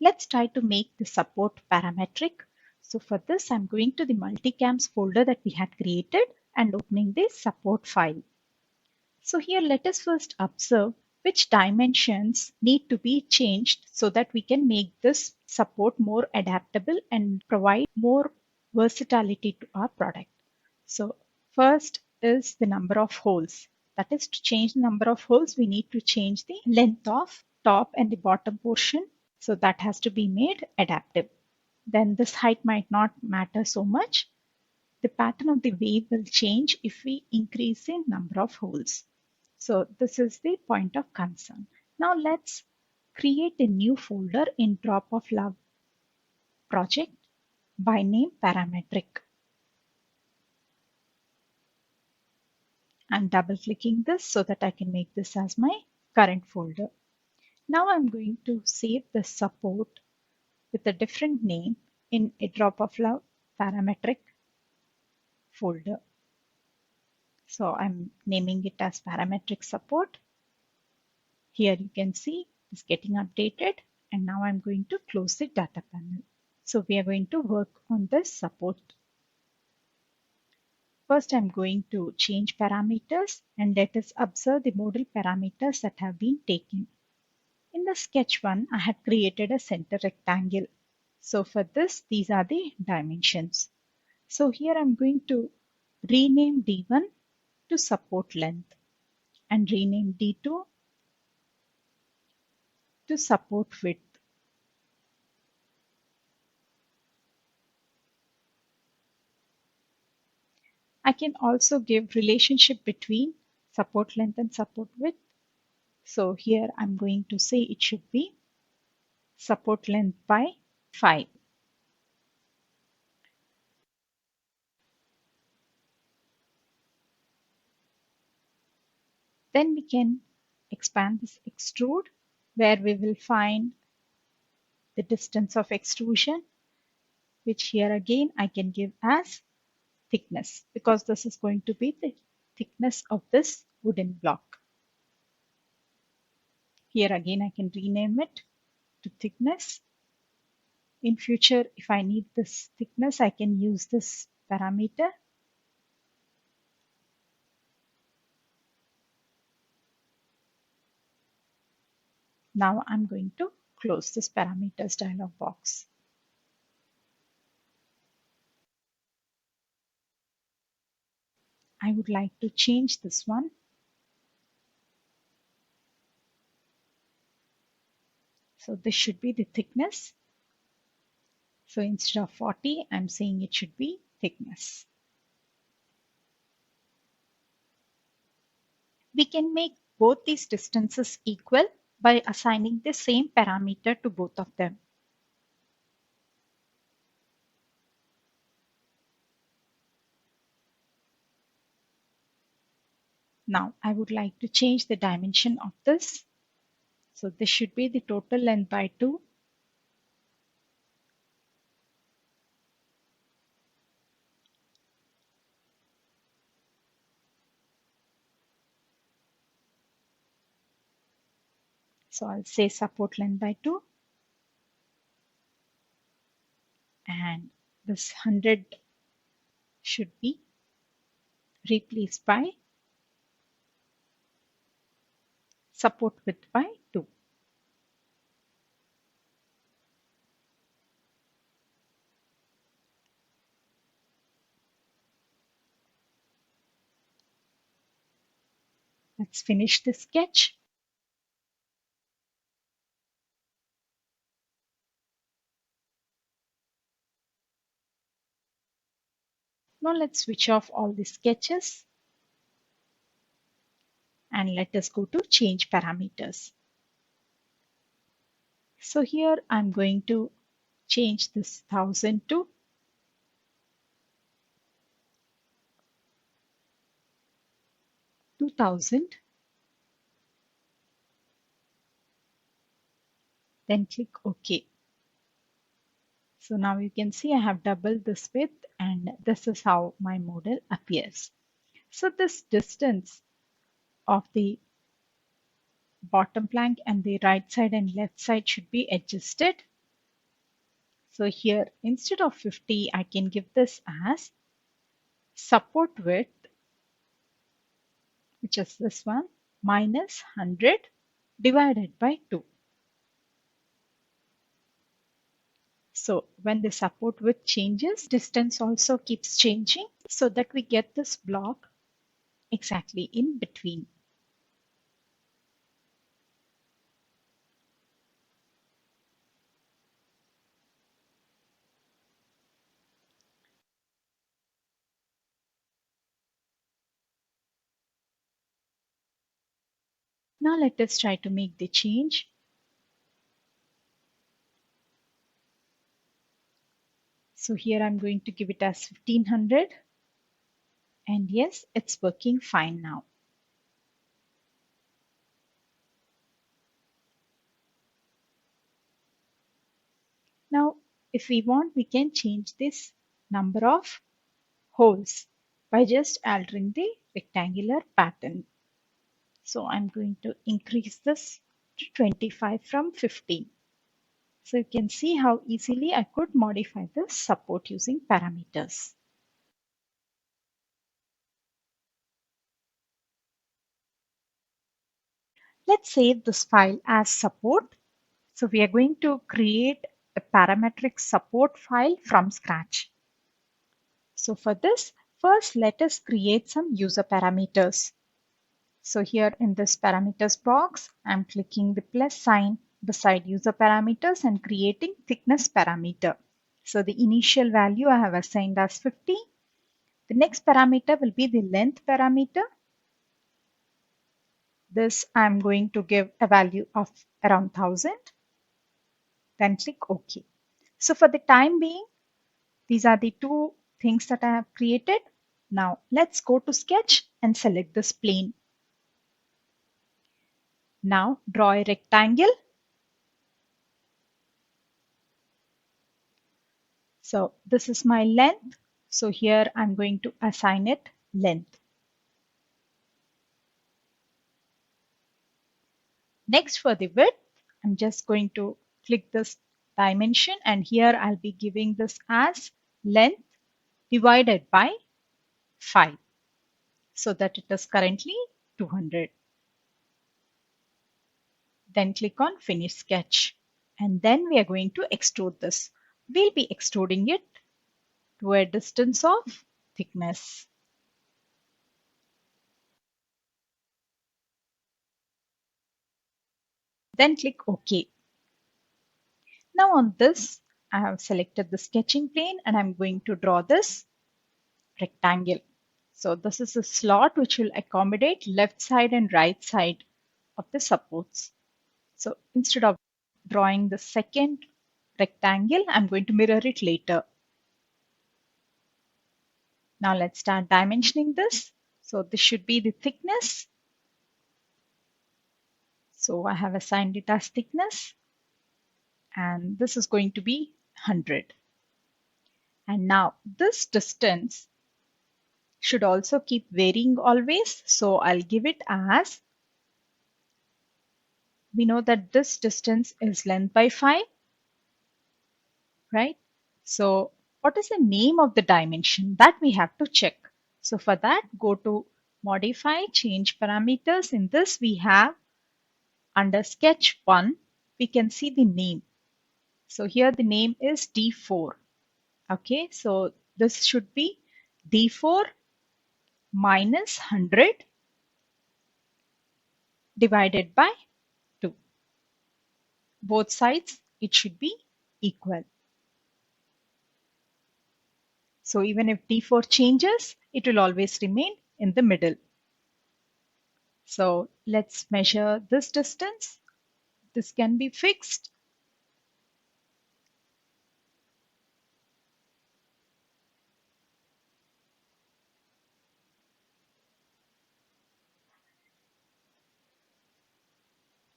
Let's try to make the support parametric. So for this, I'm going to the multicams folder that we had created and opening the support file. So here let us first observe which dimensions need to be changed so that we can make this support more adaptable and provide more versatility to our product. So first is the number of holes. That is, to change the number of holes, we need to change the length of top and the bottom portion. So that has to be made adaptive. Then this height might not matter so much. The pattern of the wave will change if we increase the number of holes. So this is the point of concern. Now let's create a new folder in Drop of Love project by name parametric. I'm double clicking this so that I can make this as my current folder. Now I'm going to save the support with a different name in a Drop of Love parametric folder. So I'm naming it as parametric support. Here you can see it's getting updated, and now I'm going to close the data panel. So we are going to work on this support. First, I'm going to change parameters, and let us observe the model parameters that have been taken. In the sketch one, I had created a center rectangle. So for this, these are the dimensions. So here I'm going to rename D1 to support length and rename D2 to support width. I can also give relationship between support length and support width. So here I'm going to say it should be support length by 5. Then we can expand this extrude where we will find the distance of extrusion, which here again I can give as thickness because this is going to be the thickness of this wooden block. Here again I can rename it to thickness. In future, if I need this thickness, I can use this parameter. Now I'm going to close this parameters dialog box. I would like to change this one. So this should be the thickness. So instead of 40, I'm saying it should be thickness. We can make both these distances equal by assigning the same parameter to both of them. Now I would like to change the dimension of this. So this should be the total length by 2. So I'll say support length by 2. And this 100 should be replaced by support width by 2. Let's finish the sketch. Now let's switch off all the sketches and let us go to change parameters. So here I'm going to change this 1000 to 2000. Then click OK. So now you can see I have doubled this width, and this is how my model appears. So this distance of the bottom plank and the right side and left side should be adjusted. So here, instead of 50, I can give this as support width, which is this one, minus 100 divided by 2. So when the support width changes, distance also keeps changing so that we get this block exactly in between. Now let us try to make the change. So here I'm going to give it as 1500, and yes, it's working fine now. Now, if we want, we can change this number of holes by just altering the rectangular pattern. So I'm going to increase this to 25 from 15. So you can see how easily I could modify the support using parameters. Let's save this file as support. So we are going to create a parametric support file from scratch. So for this, first let us create some user parameters. So here in this parameters box, I'm clicking the plus sign beside user parameters and creating thickness parameter. So the initial value I have assigned as 50. The next parameter will be the length parameter. This I'm going to give a value of around 1000. Then click OK. So for the time being, these are the two things that I have created. Now let's go to Sketch and select this plane. Now draw a rectangle. So this is my length. So here I'm going to assign it length. Next for the width, I'm just going to click this dimension, and here I'll be giving this as length divided by 5 so that it is currently 200. Then click on Finish Sketch, and then we are going to extrude this. We'll be extruding it to a distance of thickness. Then click OK. Now on this, I have selected the sketching plane and I'm going to draw this rectangle. So this is a slot which will accommodate left side and right side of the supports. So instead of drawing the second rectangle, I'm going to mirror it later. Now let's start dimensioning this. So this should be the thickness. So I have assigned it as thickness, and this is going to be 100. And now this distance should also keep varying always. So I'll give it as, we know that this distance is length by 5, right? So what is the name of the dimension? That we have to check. So for that, go to Modify, Change Parameters. In this, we have under Sketch 1, we can see the name. So here the name is D4. Okay, so this should be D4 minus 100 divided by 2. Both sides, it should be equal. So even if D4 changes, it will always remain in the middle. So let's measure this distance. This can be fixed.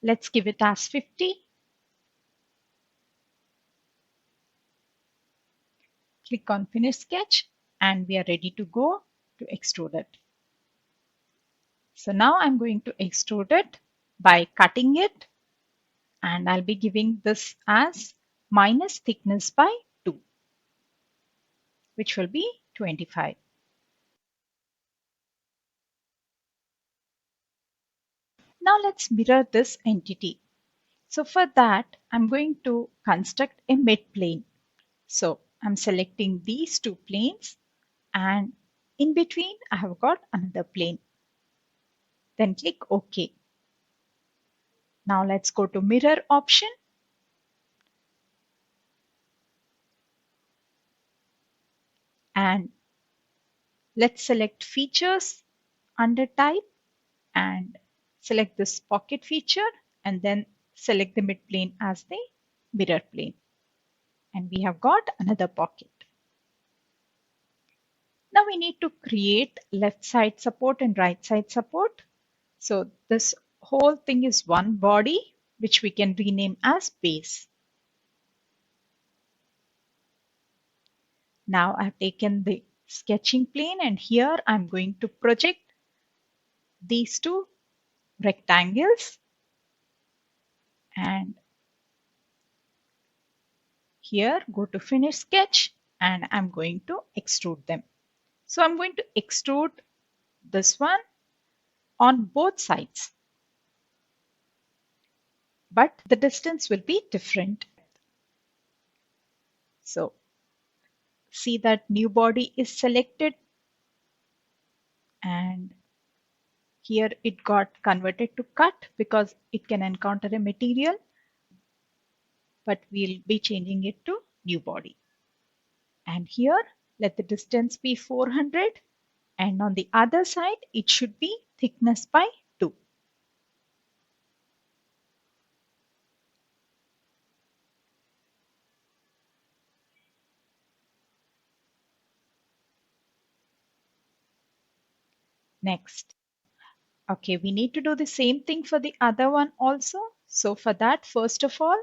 Let's give it as 50. Click on Finish Sketch, and we are ready to go to extrude it. So now I'm going to extrude it by cutting it, and I'll be giving this as minus thickness by which will be 25. Now let's mirror this entity. So for that, I'm going to construct a mid-plane. So I'm selecting these two planes, and in between I have got another plane. Then click OK. Now let's go to mirror option. And let's select features under type and select this pocket feature, and then select the mid plane as the mirror plane. And we have got another pocket. Now we need to create left side support and right side support. So this whole thing is one body, which we can rename as base. Now I've taken the sketching plane, and here I'm going to project these two rectangles, and here go to finish sketch, and I'm going to extrude them. So I'm going to extrude this one on both sides, but the distance will be different. So see that new body is selected, and here it got converted to cut because it can encounter a material, but we'll be changing it to new body. And here let the distance be 400, and on the other side it should be thickness by 2. Next. Okay, we need to do the same thing for the other one also. So for that, first of all,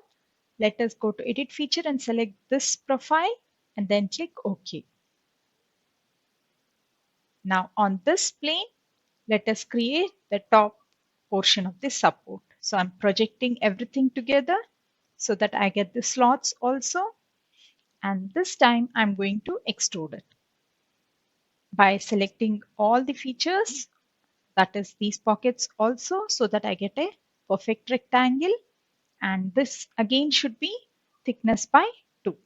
let us go to edit feature and select this profile, and then click OK. Now on this plane, let us create the top portion of the support. So I'm projecting everything together so that I get the slots also. And this time I'm going to extrude it by selecting all the features, that is these pockets also, so that I get a perfect rectangle. And this again should be thickness by 2.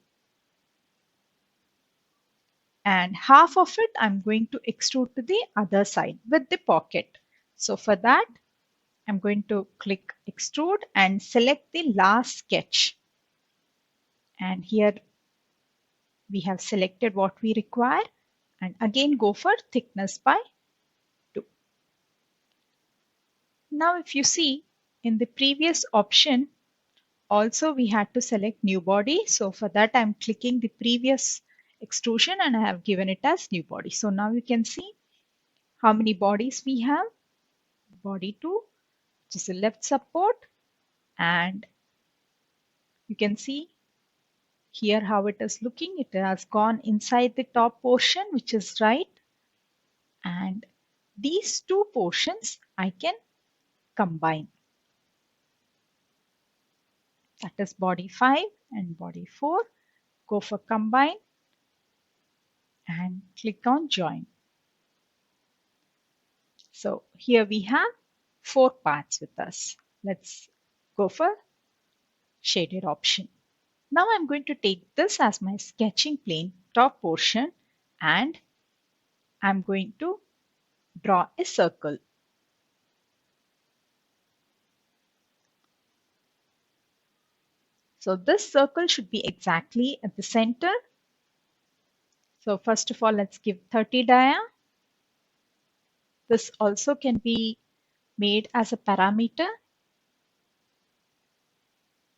And half of it I'm going to extrude to the other side with the pocket. So for that, I'm going to click extrude and select the last sketch. And here we have selected what we require, and again go for thickness by 2. Now if you see in the previous option, also we had to select new body. So for that I'm clicking the previous extrusion and I have given it as new body. So now you can see how many bodies we have. Body 2, which is the left support, and you can see here how it is looking. It has gone inside the top portion, which is right. And these two portions I can combine. That is body 5 and body 4. Go for combine and click on join. So here we have 4 parts with us. Let's go for shaded option. Now I'm going to take this as my sketching plane top portion, and I'm going to draw a circle. So this circle should be exactly at the center. So first of all, let's give 30 dia. This also can be made as a parameter,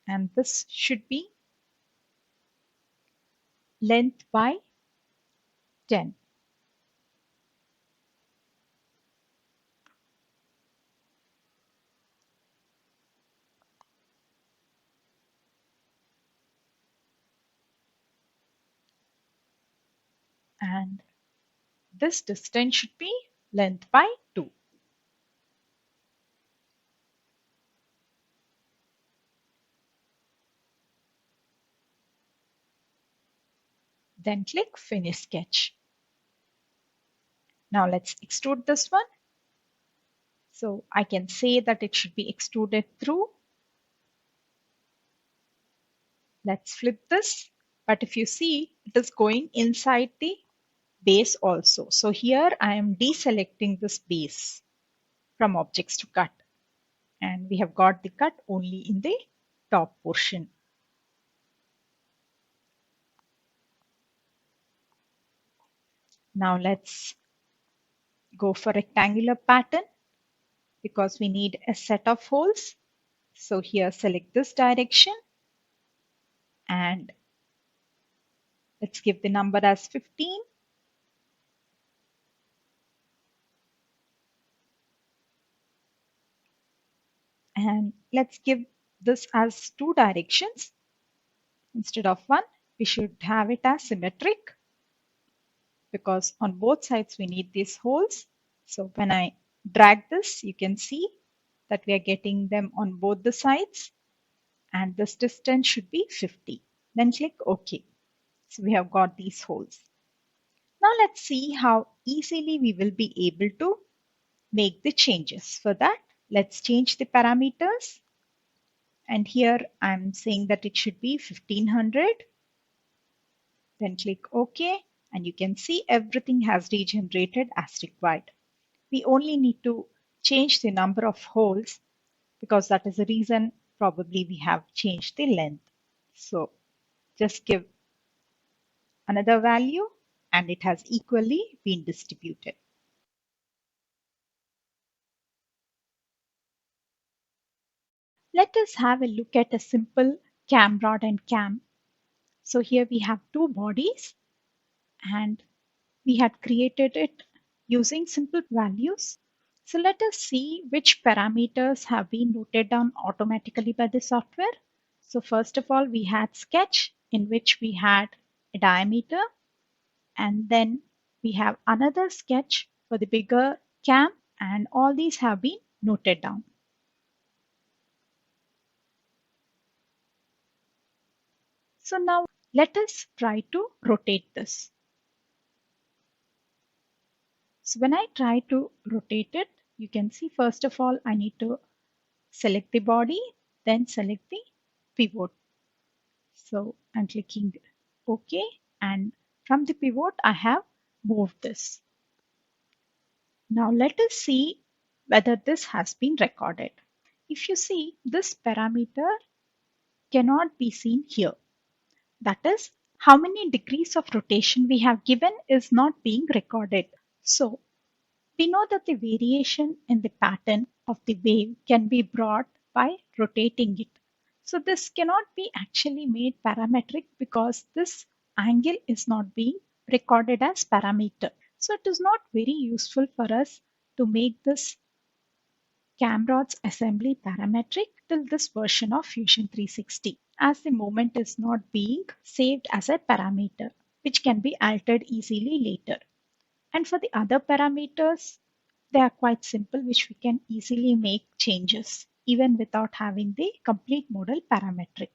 and this should be length by 10. And this distance should be length by 2. Then click Finish Sketch. Now let's extrude this one. So I can say that it should be extruded through. Let's flip this. But if you see, it is going inside the base also. So here I am deselecting this base from objects to cut. And we have got the cut only in the top portion. Now let's go for rectangular pattern because we need a set of holes. So here select this direction and let's give the number as 15. And let's give this as two directions. Instead of one, we should have it as symmetric because on both sides we need these holes. So when I drag this, you can see that we are getting them on both the sides and this distance should be 50. Then click OK. So we have got these holes. Now let's see how easily we will be able to make the changes. For that, let's change the parameters. And here I'm saying that it should be 1500. Then click OK. And you can see everything has regenerated as required. We only need to change the number of holes because that is the reason probably we have changed the length. So just give another value and it has equally been distributed. Let us have a look at a simple cam rod and cam. So here we have two bodies and we had created it using simple values. So let us see which parameters have been noted down automatically by the software. So first of all, we had sketch in which we had a diameter and then we have another sketch for the bigger cam and all these have been noted down. So now let us try to rotate this. So when I try to rotate it, you can see first of all, I need to select the body, then select the pivot. So I'm clicking OK. And from the pivot, I have moved this. Now let us see whether this has been recorded. If you see, this parameter cannot be seen here. That is, how many degrees of rotation we have given is not being recorded. So we know that the variation in the pattern of the wave can be brought by rotating it. So this cannot be actually made parametric because this angle is not being recorded as parameter. So it is not very useful for us to make this Camrod's assembly parametric till this version of Fusion 360 as the moment is not being saved as a parameter which can be altered easily later. And for the other parameters, they are quite simple which we can easily make changes even without having the complete model parametric.